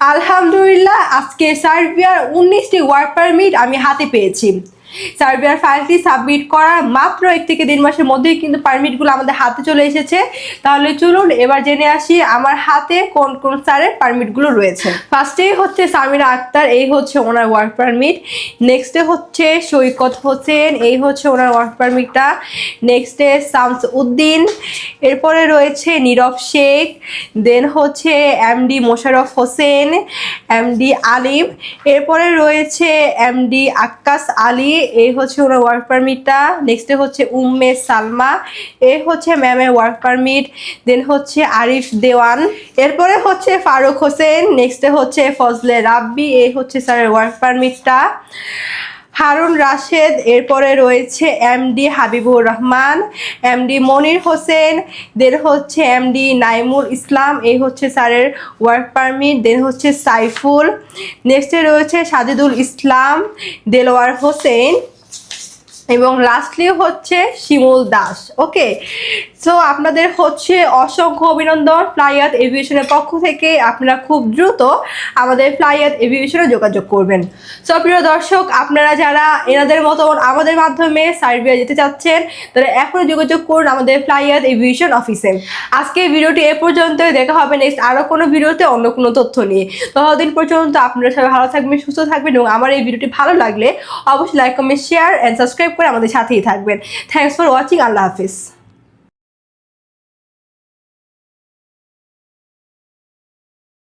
আলহামদুলিল্লাহ আজকে সার্বিয়ার 19টি ওয়ার্ক পারমিট আমি হাতে পেয়েছি। সার্বিয়ার ফাইলটি সাবমিট করার মাত্র 1 থেকে 1.5 মাসের মধ্যেই কিন্তু পারমিটগুলো আমাদের হাতে চলে এসেছে। তাহলে চলুন এবার জেনে আসি আমার হাতে কোন কোন স্যারের পারমিটগুলো রয়েছে। ফার্স্টেই হচ্ছে সামিরা আক্তার, এই হচ্ছে ওনার ওয়ার্ক পারমিট। নেক্সটে হচ্ছে সৈকত হোসেন, এই হচ্ছে ওনার ওয়ার্ক পারমিটটা। নেক্সটে শামস উদ্দিন, এরপরে রয়েছে নীরব শেখ, দেন হচ্ছে এমডি মোশাররফ হোসেন, এমডি আলিম, এরপরে রয়েছে এমডি আক্কাস আলী, এই হচ্ছে ওনার ওয়ার্ক পারমিটটা। নেক্সটে হচ্ছে উম্মে সালমা, এই হচ্ছে ম্যামের ওয়ার্ক পারমিট। দেন হচ্ছে আরিফ দেওয়ান, এরপরে হচ্ছে ফারুক হোসেন, নেক্সটে হচ্ছে ফজলে রাব্বি, এই হচ্ছে স্যারের ওয়ার্ক পারমিটটা। হারুন রাশেদ, এরপরে রয়েছে এমডি হাবিবুর রহমান, এমডি মনির হোসেন, দেন হচ্ছে এমডি নাইমুল ইসলাম, এই হচ্ছে স্যারের ওয়ার্ক পারমিট। দেন হচ্ছে সাইফুল, নেক্সটে রয়েছে সাজিদুল ইসলাম, দেলোয়ার হোসেন এবং লাস্টলি হচ্ছে শিমুল দাস। ওকে, সো আপনাদের হচ্ছে অসংখ্য অভিনন্দন। ফ্লাইয়াত এভিয়েশনের পক্ষ থেকে আপনারা খুব দ্রুত আমাদের ফ্লাইয়াত এভিয়েশনে যোগাযোগ করবেন। সো প্রিয় দর্শক, আপনারা যারা এনাদের মতন আমাদের মাধ্যমে সার্বিয়া যেতে চাচ্ছেন তারা এখনই যোগাযোগ করুন আমাদের ফ্লাইয়াত এভিয়েশন অফিসে। আজকে ভিডিওটি এ পর্যন্তই, দেখা হবে নেক্সট আরও কোনো ভিডিওতে অন্য কোনো তথ্য নিয়ে। ততদিন পর্যন্ত আপনারা সবাই ভালো থাকবেন, সুস্থ থাকবেন এবং আমার এই ভিডিওটি ভালো লাগলে অবশ্যই like comment share and subscribe করে আমাদের সাথেই থাকবেন। Thanks for watching. Allah Hafiz.